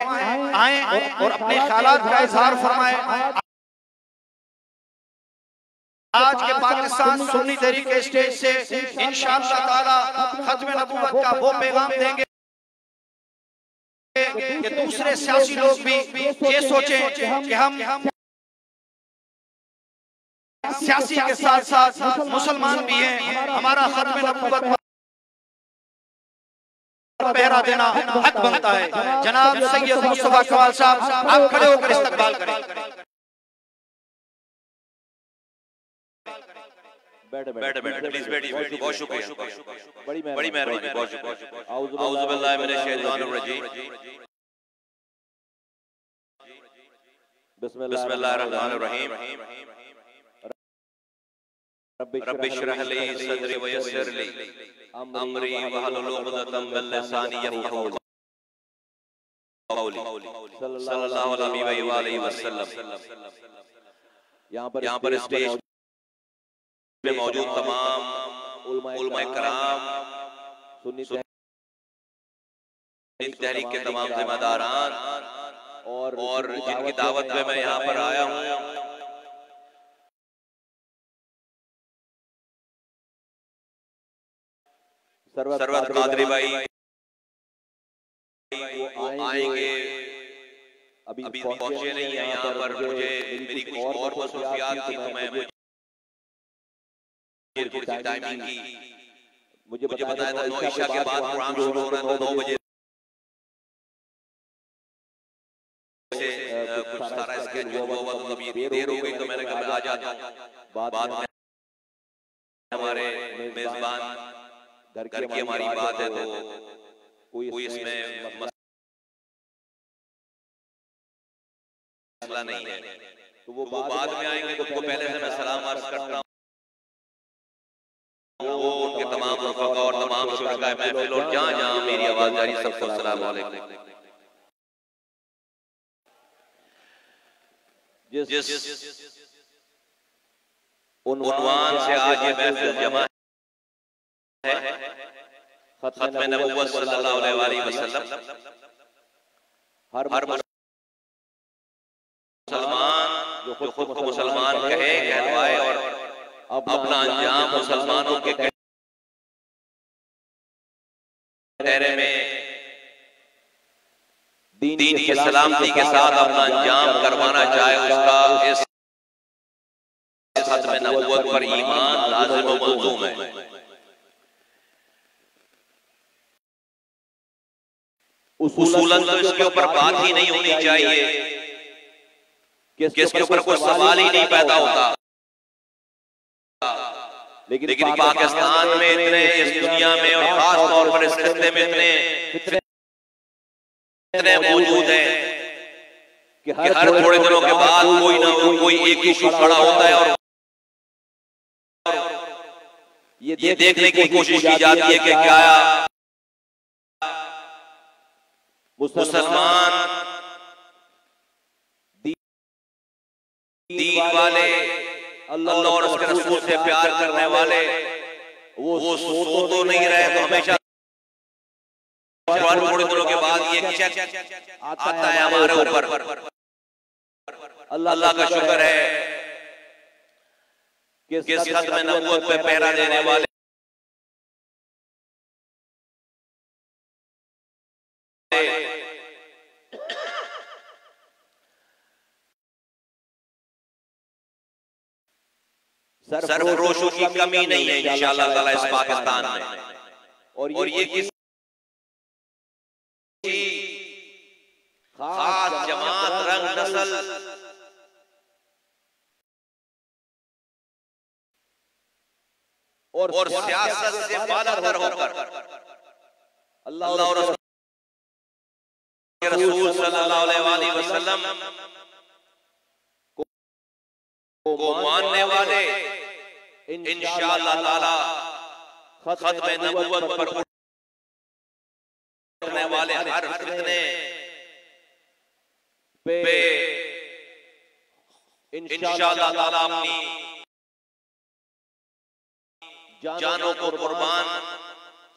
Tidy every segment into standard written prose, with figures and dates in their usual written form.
आए और अपने ख्यालात का इजहार फरमाए। आज के पाकिस्तान सुन्नी तरीके स्टेज से इंशाअल्लाह ताला खत्म नबूवत का वो पैगाम देंगे कि दूसरे सियासी लोग भी ये सोचें कि हम सियासी के साथ साथ मुसलमान भी हैं, हमारा खत्म नबूवत पहरा देना हक बनता है। जनाब सैयद मुस्तफा कमाल साहब, आप खड़े होकर इस्तकबाल करें। बैठ प्लीज बैठिए। बहुत शुक्रिया, बड़ी मेहरबानी, बहुत शुक्रिया। औज़ु बिल्लाहि मिनश शैतानिर रजीम, बिस्मिल्लाहिर रहमानिर रहीम। रब्बि इश्रह ली सदरी व यस्सिर ली अमरी वहलुल उक़दतम मिन लिसानी यफ़क़हू क़ौली। सल्लल्लाहु अलैहि वसल्लम। यहाँ पर स्टेज पे मौजूद तमाम उलमाए कराम, सुन्नी तहरीक के तमाम जिम्मेदारान और जिनकी दावत पे मैं यहाँ पर आया हूँ, सरवत कादरी भाई वो आएंगे, अभी पहुंचे नहीं है यहाँ पर। मुझे मेरी कुछ और मसरूफियात थी तो मैं थोड़ी सी टाइमिंग की, मुझे बताया था 9 ईशा के बाद कुरान शुरू हो रहा है, 9 बजे से कुछ सारा स्केड्यूल हुआ, मतलब ये देर हो गई तो मैंने कहा आ जाता हूँ। बाद में हमारे मेजबान घर की हमारी बात है तो कोई इसमें मसला नहीं है, तो वो बाद में आएंगे। तो उनको पहले से मैं सलाम अर्ज करता हूँ, वो उनके तमाम रफ़क़ा और तमाम शुरकाए महफिल और जहाँ जहाँ मेरी आवाज जा रही सबको अस्सलाम वालेकुम। जिस उन्वान से आज ये महफिल जमा है, खत्म नबुव्वत सल्लल्लाहु अलैहि वसल्लम, हर मुसलमान जो खुद को मुसलमान कहे, कहलवाए और अपना अंजाम मुसलमानों के कहने में दीन की सलामती के साथ अपना अंजाम करवाना चाहे, उसका इस खत्म नबुव्वत पर ईमान लाज़िम व मलज़ूम है। उसूलन तो इसके ऊपर बात ही नहीं होनी चाहिए कि इसके ऊपर कोई सवाल ही नहीं पैदा होता, लेकिन पाकिस्तान में इतने, इस दुनिया में और खास तौर पर इस खित्ते में इतने मौजूद हैं कि हर थोड़े दिनों के बाद कोई ना कोई एक इशू खड़ा होता है और ये देखने की कोशिश की जाती है कि क्या मुसलमान दीन वाले, अल्लाह और उसके रसूल से प्यार करने वाले वो सो तो नहीं रहे, तो हमेशा थोड़े दिनों के बाद ये चेक आता है हमारे ऊपर। अल्लाह का शुक्र है कि इस खत्म नबुव्वत पे पहरा देने वाले सरफरोशों की कमी नहीं है इंशाअल्लाह ताला इस पाकिस्तान में। और ये किसी खास जमात, रंग, नस्ल और सियासत से बालातर होकर अल्लाह और रसूल सल्लल्लाहु अलैहि वसल्लम को मानने वाले इंशाअल्लाह ताला खत्म नबुव्वत पर उठने वाले हर फितने पे इंशाअल्लाह ताला अपनी जानों को कुर्बान,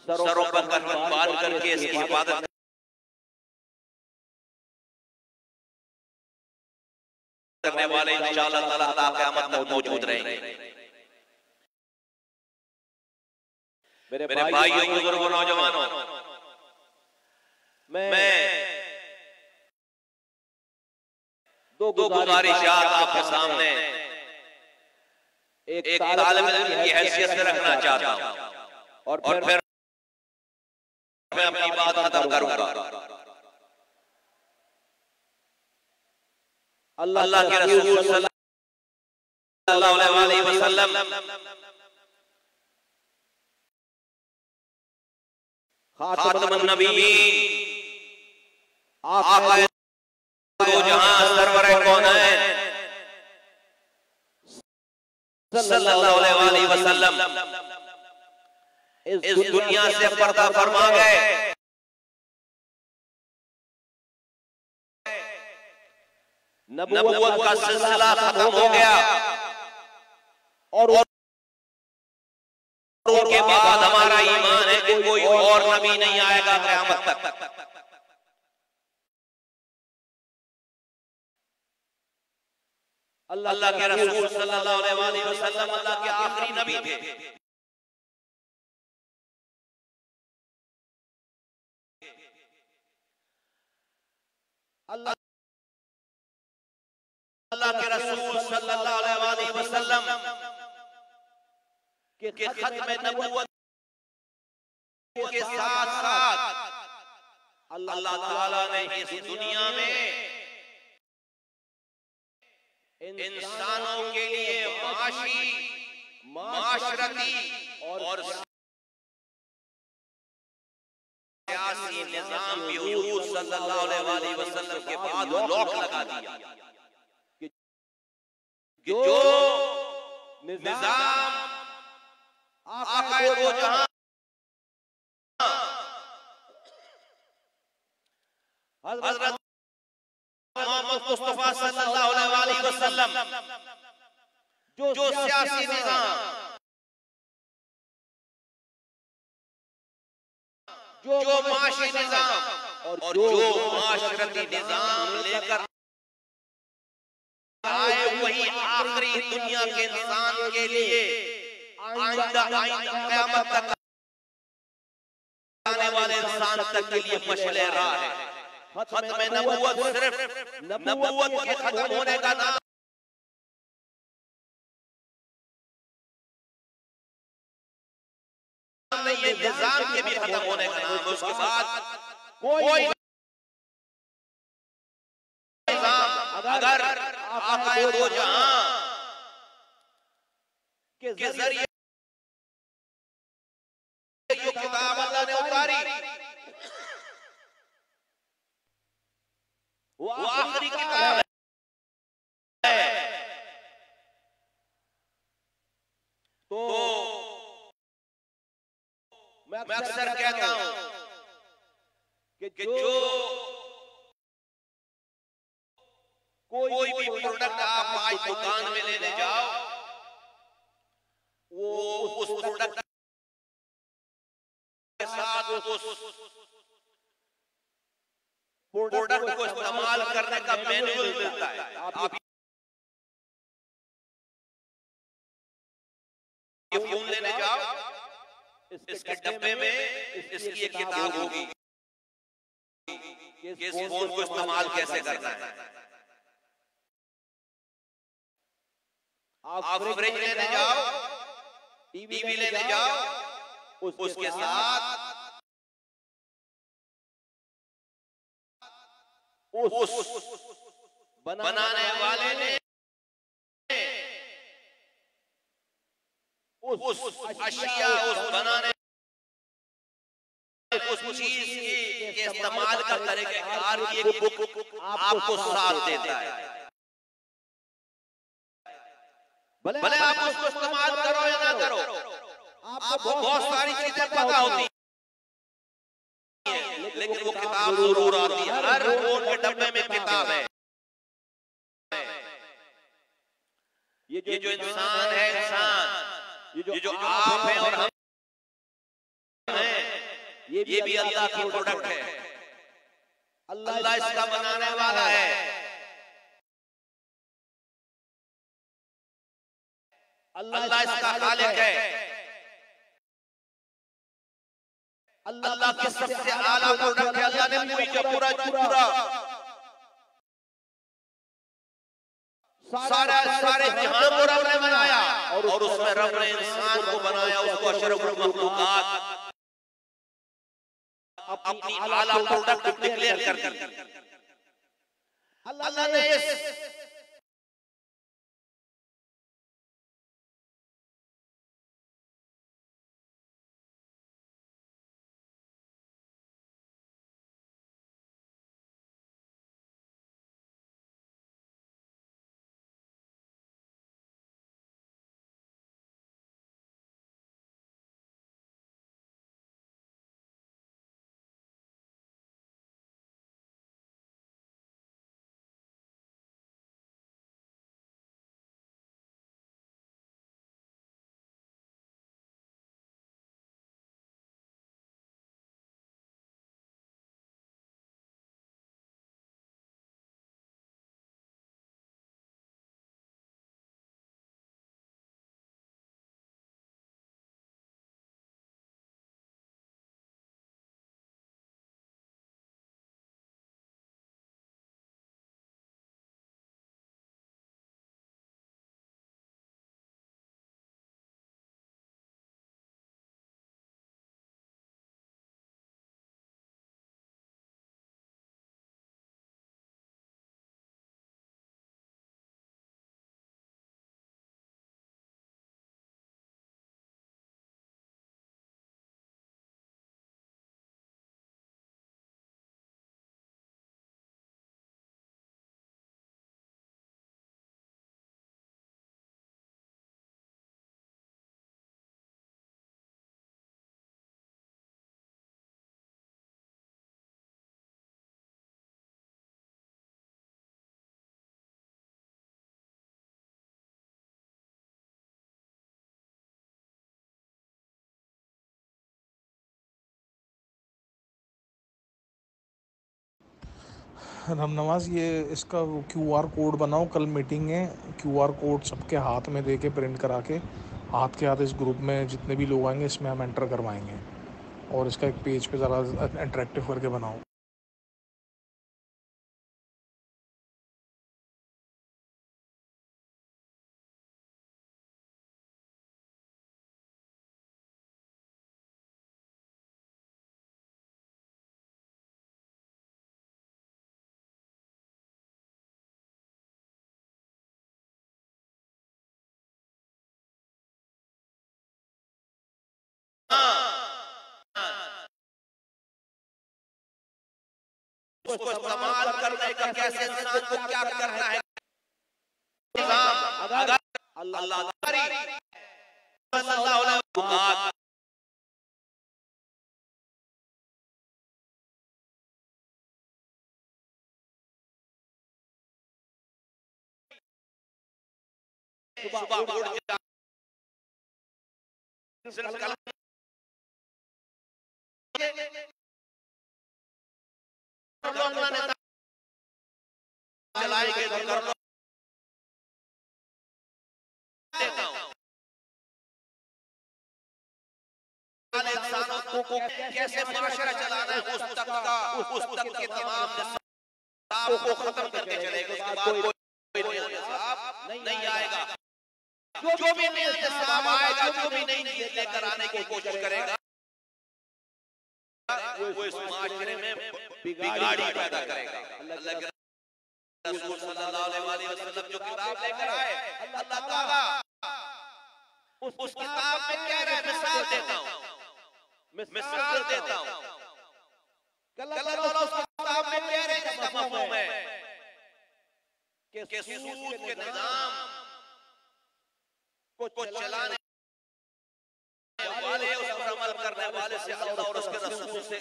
सरों पर कफन बांध करके इसकी हिफाजत करने वाले इंशाअल्लाह ताला ता क़यामत तक मौजूद रहेंगे। मेरे भाइयों, बुजुर्गों, नौजवानों, मैं दो गुजारिशात आपके सामने एक तालिब इल्म की हैसियत से रखना चाहता हूं और फिर मैं अपनी बात खत्म करूंगा। अल्लाह के रसूल सल्लल्लाहु अलैहि वसल्लम खातमुन नबीय्यीन, आका दो जहां, सरवर कौनैन सल्लल्लाहु अलैहि वसल्लम इस दुनिया से पर्दा फरमा गए। नबूवत का सिलसिला खत्म हो गया और उनके बाद हमारा ईमान है कि कोई और नबी नहीं आएगा क़यामत तक। अल्लाह के रसूल सल्लल्लाहु अलैहि वसल्लम अल्लाह के आखिरी नबी थे। अल्लाह के रसूल सल्लल्लाहु अलैहि वसल्लम के खत्म नबूवत के साथ साथ अल्लाह ताला ने इस दुनिया में इंसानों के लिए माशी, माशरती और सियासी निजाम भी हुजूर सल्लल्लाहु अलैहि वसल्लम के बाद लॉक लगा दिया कि जो निजाम आका दो जहां हज़रत मोहम्मद मुस्तफा सल्लल्लाहु अलैहि वसल्लम जो सियासी निजाम, जो माशी निजाम और जो माशरती निजाम लेकर आए, वही आखिरी दुनिया के इंसान के लिए आइंदा क़यामत तक आने वाले इंसान तक के लिए मशअले राह है। खत्म नबूवत सिर्फ नबूवत के खत्म होने का नाम नहीं, ये निजाम के भी खत्म होने का नाम है। उसके बाद कोई निजाम अगर आका दो जहां के जरिए जो किताब अल्लाह ने उतारी वो आखिरी किताब है। तो मैं अक्सर कहता हूं कि जो कोई भी प्रोडक्ट आप आज दुकान में लेने जाओ, वो उस प्रोडक्ट के साथ उस प्रोडक्ट को इस्तेमाल करने का मैनुअल मिलता है। आप ये फोन लेने जाओ, इसके डब्बे में इसकी एक किताब होगी कि इस फोन को इस्तेमाल कैसे करना है। आप फ्रिज लेने जाओ, टीवी लेने जाओ, उसके साथ उस बनाने वाले ने उस अशिया, उस बनाने उस चीज के इस्तेमाल का तरीक़ेकार की एक बुक आपको साथ देता है। भले आप उसको इस्तेमाल करो या ना करो, आपको बहुत सारी चीजें पता होती हैं, लेकिन वो किताब जरूर आती है। हर फोन के डब्बे में किताब है। ये जो इंसान है, इंसान ये जो आप हैं और हम हैं, ये भी अल्लाह की प्रोडक्ट है। अल्लाह इसका बनाने वाला है। अल्लाह इसका खालिक है, अल्लाह के सबसे आला प्रोडक्ट है। अल्लाह ने पूरा सारे जहां को रब ने बनाया और उसमें रब ने इंसान को बनाया, उसको अशरफुल मखलूकात अपनी आला प्रोडक्ट डिक्लेयर कर दी। अल्लाह ने रामनवाज, ये इसका क्यूआर कोड बनाओ, कल मीटिंग है। क्यूआर कोड सबके हाथ में दे के प्रिंट करा के हाथ के हाथ इस ग्रुप में जितने भी लोग आएंगे इसमें हम एंटर करवाएंगे, और इसका एक पेज पे ज़रा अट्रैक्टिव करके बनाओ। उसको इस्तेमाल करने का कैसे, इंसान को क्या करना है, अगर अल्लाह सुबह उठ जा चलाएंगे तो कर लो, देता हूं इंसानों को कैसे माशरा चलाना है, उस तक के तमाम निसाब को खत्म करके चलेगा। उसके बाद कोई निसाब नहीं आएगा। जो भी नया निसाब आएगा, जो भी नई चीज लेकर आने की कोशिश करेगा, वो इस माशरे में बिगाड़ी पैदा करेगा। अल्लाह के रसूल सल्लल्लाहु अलैहि वसल्लम जो किताब लेकर आए, अल्लाह ताला उस किताब में कह रहा है, मिसाल देता हूं अल्लाह ताला उस किताब में कह रहे हैं, इसका मफहूम है कि सूद के निजाम को चलाने वाले, उस पर अमल करने वाले से अल्लाह और उसके रसूल से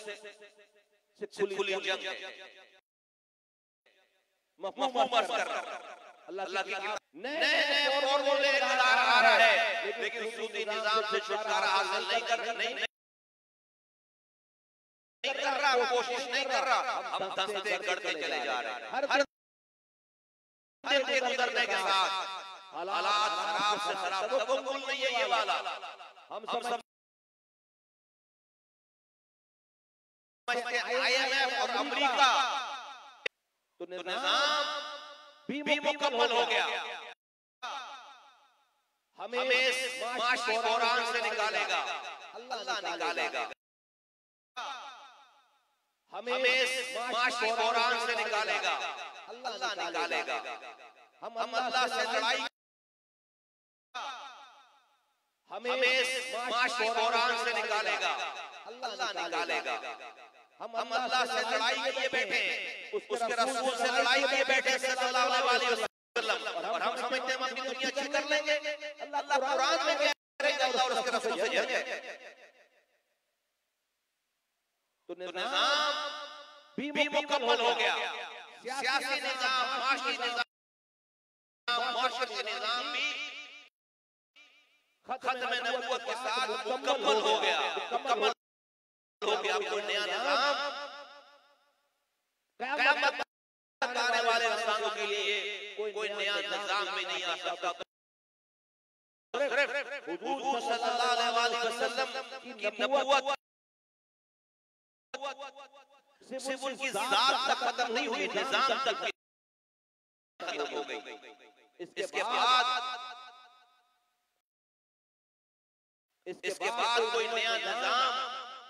खुली जंग है। मफहूम अर्ज कर रहा हूं। अल्लाह की किताब नए फॉर्मूले लेकर आ रहा है, लेकिन सूदी निजाम से छुटकारा हासिल नहीं कर रहा, कोशिश नहीं कर रहा। हम दस्ते गढ़ते चले जा रहे हैं। हर दिन गुजरने के साथ हालात खराब से खराब, तवक्कुल नहीं है ये वाला। हम सब IMF और अमेरिका तो निजाम भी मुकम्मल हो गया, हमें माशी बहरान से निकालेगा, अल्लाह निकालेगा, हमें माशी बहरान से निकालेगा, अल्लाह निकालेगा। हम अल्लाह से लड़ाई, हमें माशी बहरान से निकालेगा, अल्लाह निकालेगा। हम अल्लाह से लड़ाई किए बैठे, उसके रसूल से लड़ाई किए बैठे सल्लल्लाहु अलैहि वसल्लम, और हम समझते हैं हम अपनी दुनिया अच्छी कर लेंगे। अल्लाह कुरान में कह रहे हैं अल्लाह और उसके रसूल से जंग है। तो निजाम भी मुकम्मल हो गया, सियासी निजाम, माशी निजाम, माशरती निजाम भी खत्म नबूवत के साथ मुकम्मल हो गया, मुकम्मल हो गया। कोई नया निजाम क़यामत आने वाले इंसानों के लिए कोई नया निजाम भी नहीं आ सकता। हुजूर सल्लल्लाहु अलैहि वसल्लम की नबूवत सिर्फ उनकी जात तक खत्म नहीं हुई, निजाम तक खत्म हो गई। इसके बाद कोई नया निजाम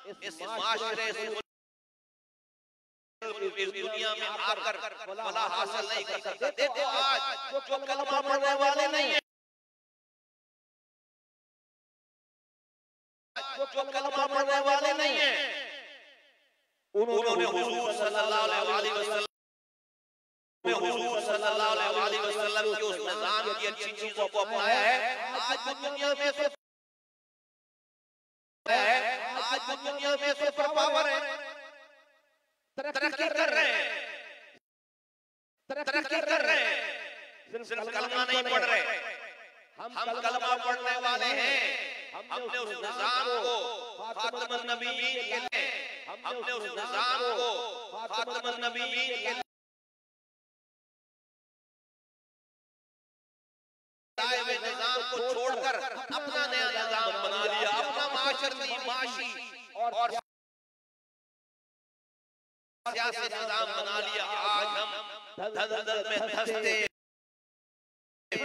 इस माशरे इस दुनिया में आकर फलाह हासिल नहीं कर सकता। देखो आज जो कलमा पढ़ने वाले नहीं है, जो कलमा पढ़ने वाले नहीं है, उन्होंने हुजूर सल्लल्लाहु अलैहि वसल्लम के उस निजाम की अच्छी चीजों को अपनाया है। आज दुनिया में सुपर पावर है, तरक्की कर रहे हैं, तरक्की कर रहे हैं, सिर्फ कलमा नहीं पढ़ रहे। हम कलमा पढ़ने वाले हैं। हमने उस निजाम को खातमुन नबीय्यीन के लिए, हमने उस निजाम को खातमुन नबीय्यीन के लाए हुए निजाम को छोड़कर अपना नया निजाम बना लिया, अपना माशरती, माशी और सियासी निजाम बना लिया। आज हम दलदल में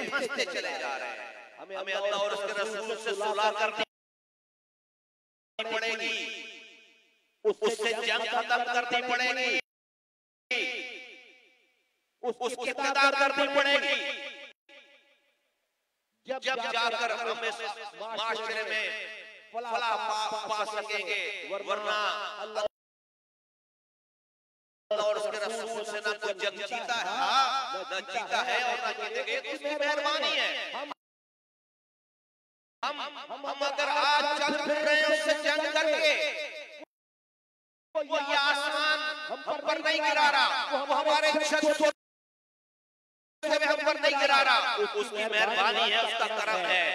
फंसते चले जा रहे हैं। हमें अल्लाह और उसके रसूल से सुलह करनी पड़ेगी, उससे जंग खत्म करनी पड़ेगी, उसकी इत्तिदा करनी पड़ेगी। जब जाकर हम इस माशरे में फलाह पा सकेंगे, वरना अल्लाह और उसके रसूल से ना कोई जंग जीता है, ना जीता है और ना जीतेंगे। तो उसकी मेहरबानी है। हम अगर आज चल फिर रहे हैं उससे जंग करके, वो ये आसमान हम पर नहीं गिरा रहा, वो हमारे छत हम पर नहीं गिरा रहा, उसकी मेहरबानी है, उसका करम है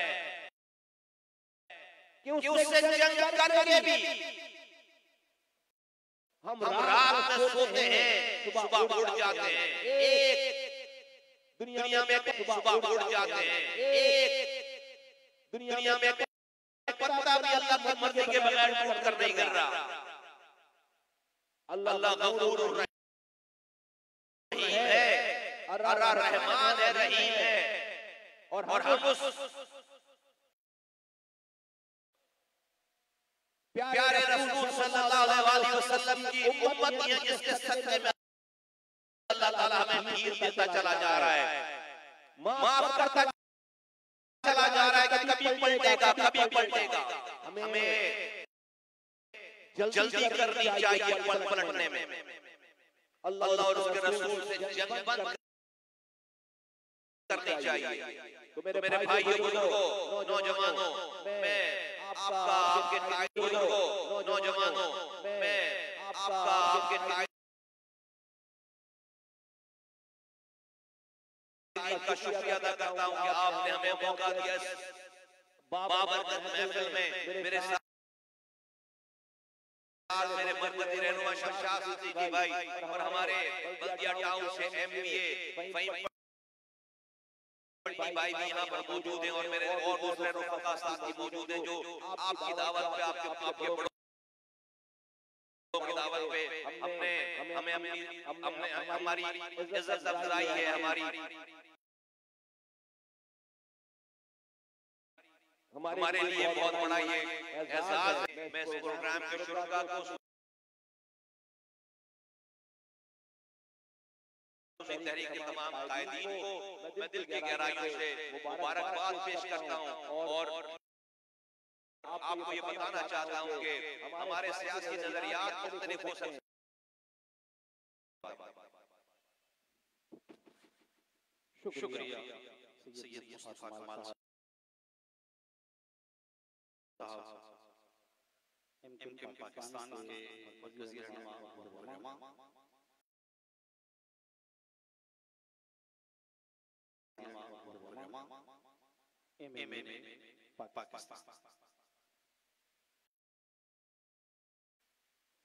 कि उससे जंग करके भी हम रात में सोते हैं, सुबह उड़ जाते हैं। एक दुनिया में सुबह उड़ जाते हैं, एक दुनिया में पत्ता भी अल्लाह की मर्जी के बगैर टूट कर नहीं गिर रहा। अल्लाह गफूर रहीम है, रहमान है, रहीम है। और हम उस प्यारे रसूल सल्लल्लाहु अलैहि वसल्लम की उम्मत है जिसके सदक़े में अल्लाह ताला हमें खीर देता चला जा रहा है, माफ करता चला जा रहा है कि कभी पलटेगा, कभी पलटेगा। हमें जल्दी करनी चाहिए पलटने में। अल्लाह और उसके रसूल से जंग बंद करनी चाहिए। तो मेरे भाइयों बुजुर्गों, नौजवानों, मैं आपका आपके बुजुर्गों, नौजवानों, मैं आपका आपके का शुक्रिया अदा करता हूँ कि आपने हमें मौका दिया बाबरकत महफिल में मेरे साथ मेरे मरकजी रहनुमा शमशाद सिद्दीकी भाई और हमारे बल्दिया टाउन से MBA भाई भी यहाँ पर मौजूद हैं और मेरे और दूसरे रुफ़क़ा साथी मौजूद हैं जो आपकी दावत पे आपके बड़ों की दावत पे हमने हमारी इज्जत अफजाई है, हमारे लिए बहुत बड़ा ये एहसास है। मैं इस प्रोग्राम के शुरुआत को तहरीक के तमाम कायदीन को मैं दिल की गहराइयों से मुबारकबाद पेश करता हूँ और आपको ये बताना चाहता हूँ कि हमारे सियासी नजरियात मुख्तलिफ हो सकते हैं। शुक्रिया सैयद मुस्तफा कमाल साहब, एमकेएम पाकिस्तान के मरकजी रहनुमा पाकिस्तान।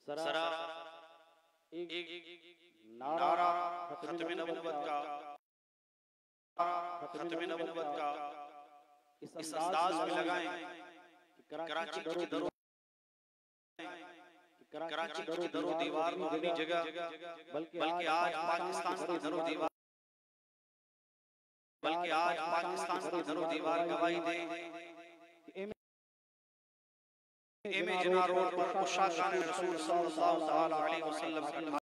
जरा एक नारा खत्म नबूवत का इस अंदाज में लगाएं कि कराची की दरो दीवार को अपनी जगह, बल्कि आज पाकिस्तान की दरो दीवार गवाही दे एम जना रोड पर उशाकान रसूल सल्लल्लाहु अलैहि वसल्लम